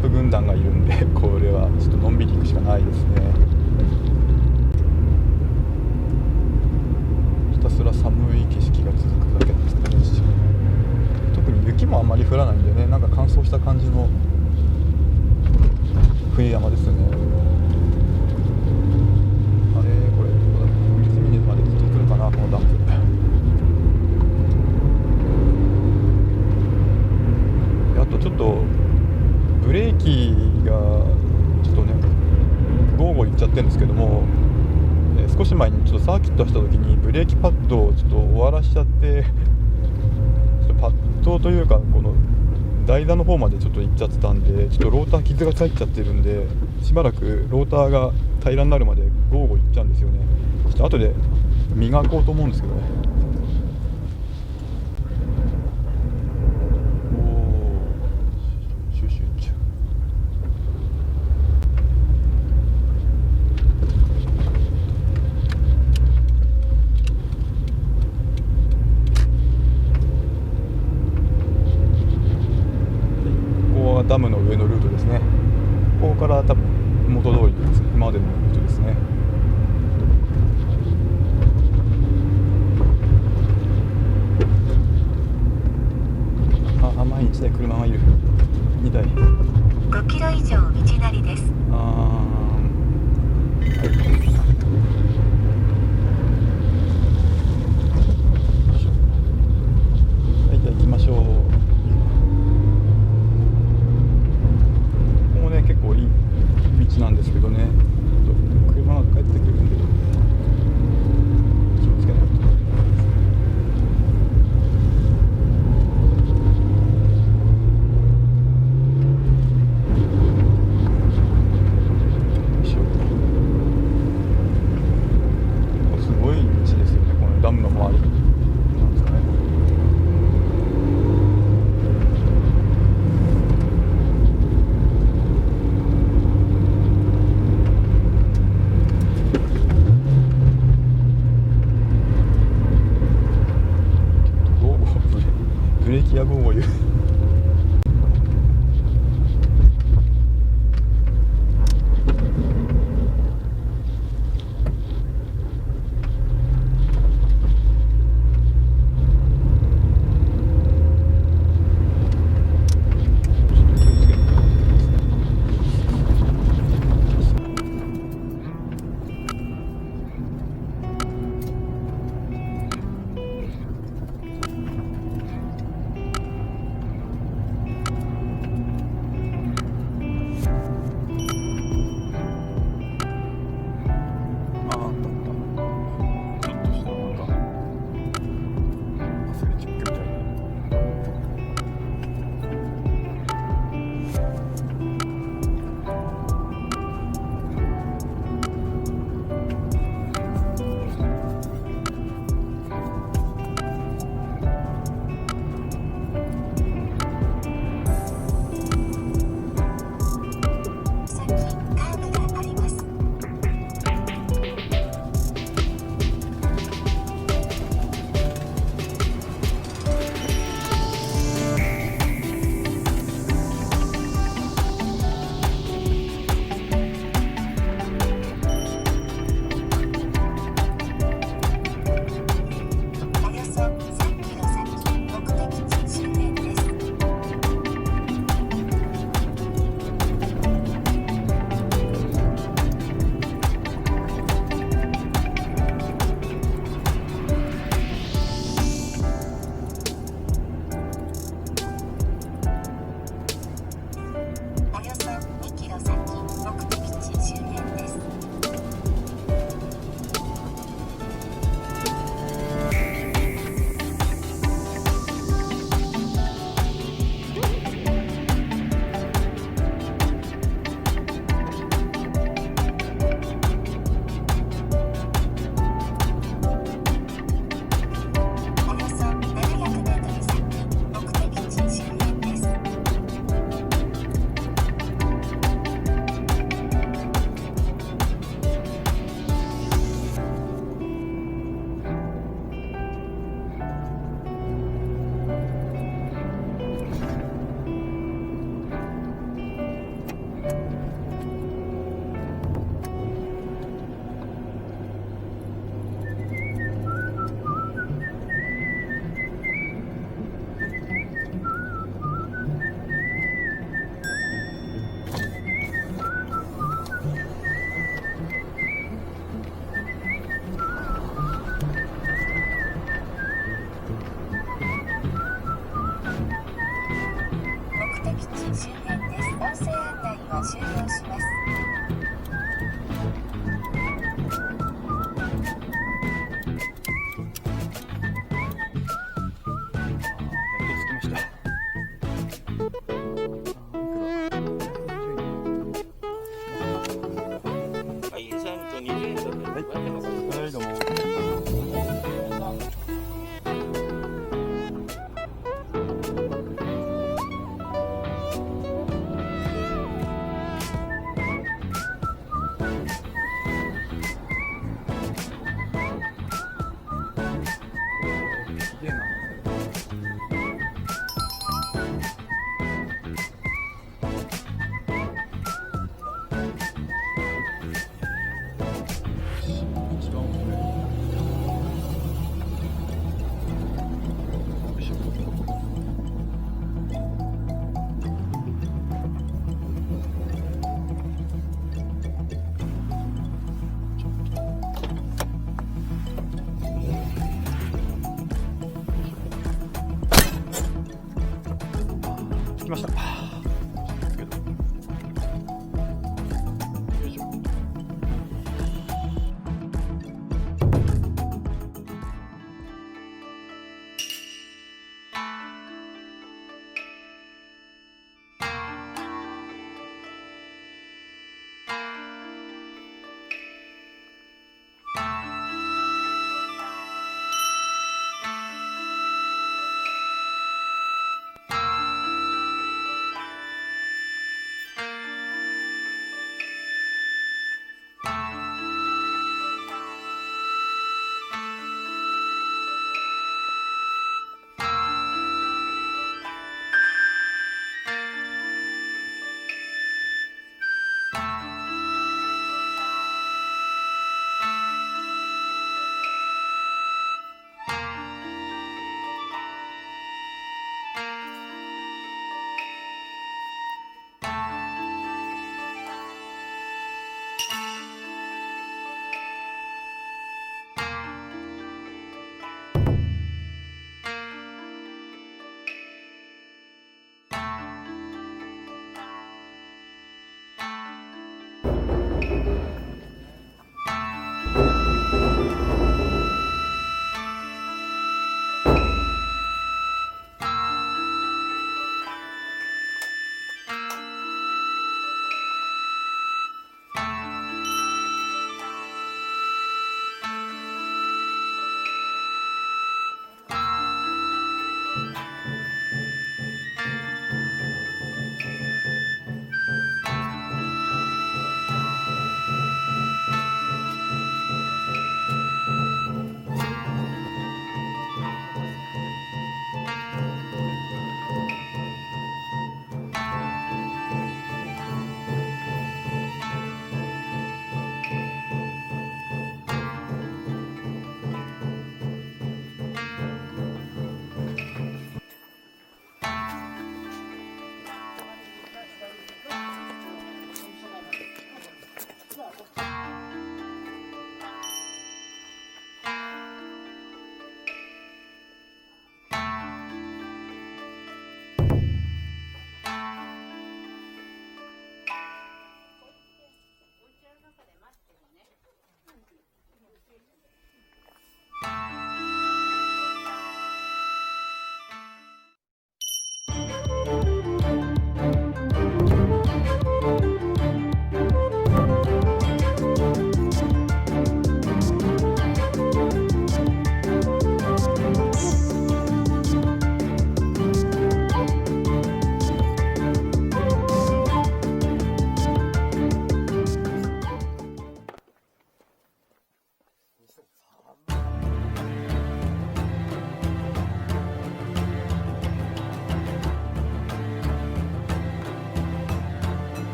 プ軍団がいるんで、これはちょっとのんびり行くしかないですね。ひたすら寒い景色が続くだけですかね。特に雪もあんまり降らないんでね、なんか乾燥した感じの冬山ですね。あれ、これどこだ、三峯までずっと行くのかな、このダンプ。あとちょっとブレーキがちょっとねゴーゴーいっちゃってるんですけども、少し前にちょっとサーキットした時にブレーキパッドをちょっと終わらしちゃってちょっとパッドというかこの台座の方までちょっと行っちゃってたんで、ちょっとローター傷がついちゃってるんで、しばらくローターが平らになるまでゴーゴーいっちゃうんですよね。ちょっと後で磨こうと思うんですけどね。ダムの上のルートですね。ここから多分元通りですね。今までのルートですね。前に1台車がいる。2台。5キロ以上道なりです。はい。